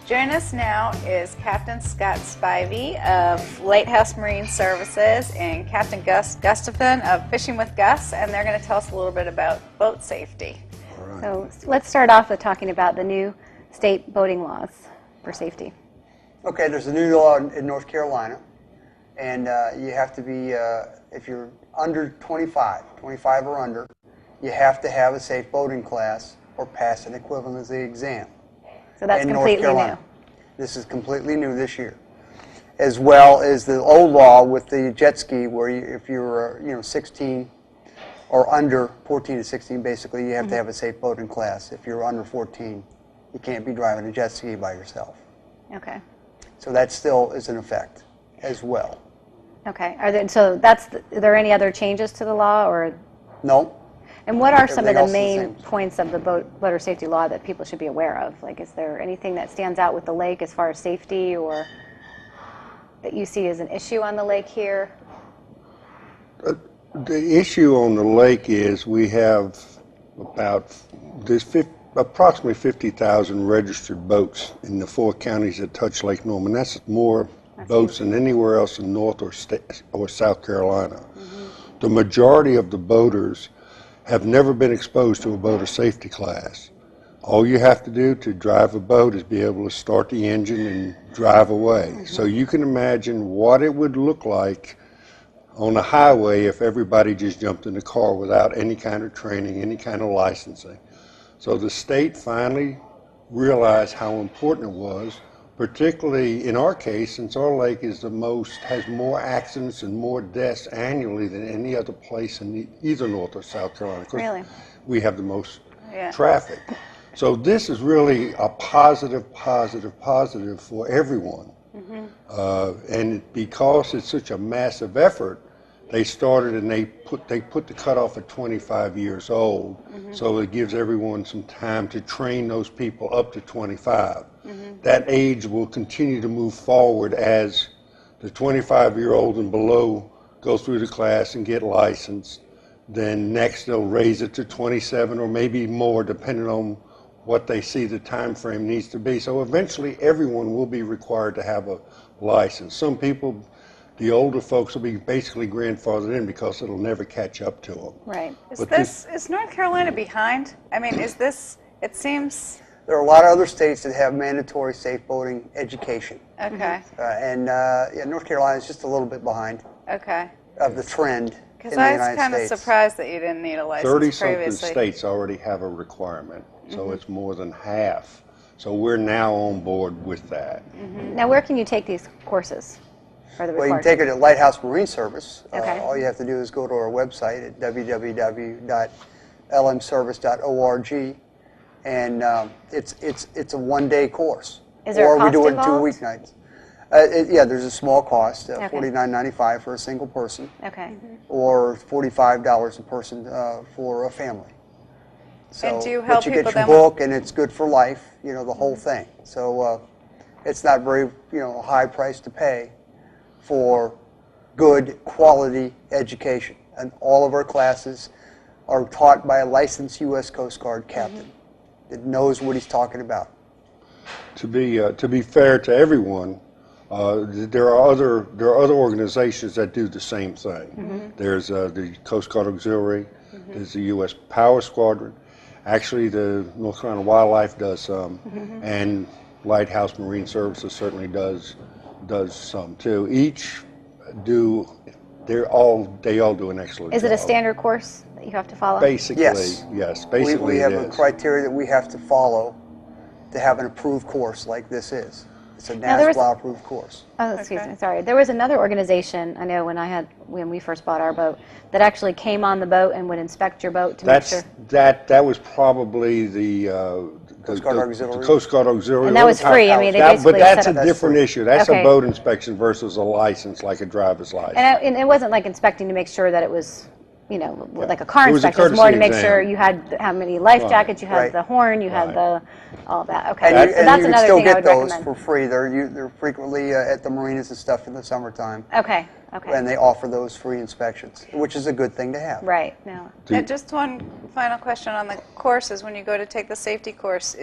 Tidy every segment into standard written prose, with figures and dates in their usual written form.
Joining us now is Captain Scott Spivey of Lighthouse Marine Services and Captain Gus Gustafson of Fishing with Gus, and they're going to tell us a little bit about boat safety. All right. So let's start off with talking about the new state boating laws for safety. Okay, there's a new law in North Carolina, and you have to be, if you're under 25 or under, you have to have a safe boating class or pass an equivalency exam. So that's in completely North Carolina. new. This is completely new this year, as well as the old law with the jet ski, where if you're 16 or under 14 to 16, basically you have to have a safe boating class. If you're under 14, you can't be driving a jet ski by yourself. Okay. So that still is in effect as well. Okay. Are there any other changes to the law, or? No. And what are some of Everything the else is main the same. points of the boater safety law that people should be aware of? Like, is there anything that stands out with the lake as far as safety, or that you see as an issue on the lake here? The issue on the lake is we have approximately 50,000 registered boats in the 4 counties that touch Lake Norman. That's more boats than anywhere else in North or South Carolina. Mm-hmm. The majority of the boaters have never been exposed to a boater safety class. All you have to do to drive a boat is be able to start the engine and drive away. Mm-hmm. So you can imagine what it would look like on a highway if everybody just jumped in the car without any kind of training, any kind of licensing. So the state finally realized how important it was, particularly in our case, since our lake has more accidents and more deaths annually than any other place in either North or South Carolina. Really? We have the most traffic. So this is really a positive for everyone. Mm-hmm. And because it's such a massive effort, they started and they put the cutoff at 25 years old, mm-hmm. so it gives everyone some time to train those people up to 25. Mm-hmm. That age will continue to move forward as the 25-year-old and below go through the class and get licensed. Then next they'll raise it to 27 or maybe more, depending on what they see the time frame needs to be. So eventually everyone will be required to have a license. Some people, the older folks, will be basically grandfathered in because it'll never catch up to them. Right. Is North Carolina behind? I mean, it seems... There are a lot of other states that have mandatory safe boating education. Okay. North Carolina is just a little bit behind of the trend in Because the I United was kind of States. surprised that you didn't need a license 30-something previously. states already have a requirement, so mm-hmm. it's more than half. So we're now on board with that. Mm-hmm. Now, where can you take these courses? Well, you can take it at Lighthouse Marine Service. Okay. All you have to do is go to our website at www.lmservice.org, and it's a one-day course. Is there a or we do cost it in 2 involved? weeknights. There's a small cost, Okay. $49.95 for a single person, Okay. or $45 a person for a family. So, And do you help but you people get your then with- book, and it's good for life, the whole thing. So it's not very, high price to pay for good quality education. And all of our classes are taught by a licensed U.S. Coast Guard captain that knows what he's talking about. To be fair to everyone, there are other organizations that do the same thing. Mm-hmm. There's the Coast Guard Auxiliary. Mm-hmm. There's the U.S. Power Squadron. Actually, the North Carolina Wildlife does some, and Lighthouse Marine Services certainly does some too. They all do an excellent job. Is it a standard course that you have to follow? Basically, Yes. Basically, we have it a is. criteria that we have to follow to have an approved course like this is. It's a there was- NASBA approved course. Oh, excuse me. Sorry. There was another organization, I know when we first bought our boat, that actually came on the boat and would inspect your boat to make sure. That was probably the Coast Guard Auxiliary. The Coast Guard Auxiliary. And that was free. I mean, they But basically that's set a up. different issue. That's Okay. a boat inspection versus a license, like a driver's license. And it wasn't like inspecting to make sure that it was like a car It was a inspection. It's more to courtesy make sure exam. you had how many life Right. jackets, you had Right. the horn, you had Right. all that. Okay, And, so that's you can another still thing I get would those recommend. for free. They're frequently at the marinas and stuff in the summertime, Okay, okay. and they offer those free inspections, which is a good thing to have. Right, no. And just one final question on the courses. When you go to take the safety course,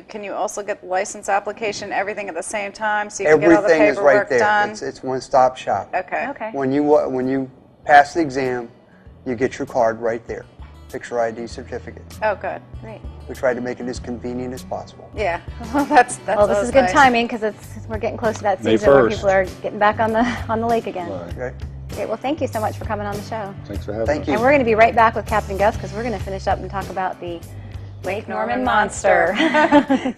can you also get the license application, everything at the same time, so you can get all the Everything is right paperwork there. done? It's one-stop shop. Okay. Okay. When you pass the exam, you get your card right there, picture ID certificate. Oh, good. Great. We try to make it as convenient as possible. Yeah. Well, that's Well, this is always good nice. timing because we're getting close to that May season where 1st. people are getting back on the lake again. Right. Okay. Great. Well, thank you so much for coming on the show. Thanks for having Thank us. you. And we're going to be right back with Captain Gus because we're going to finish up and talk about the Lake Norman Monster.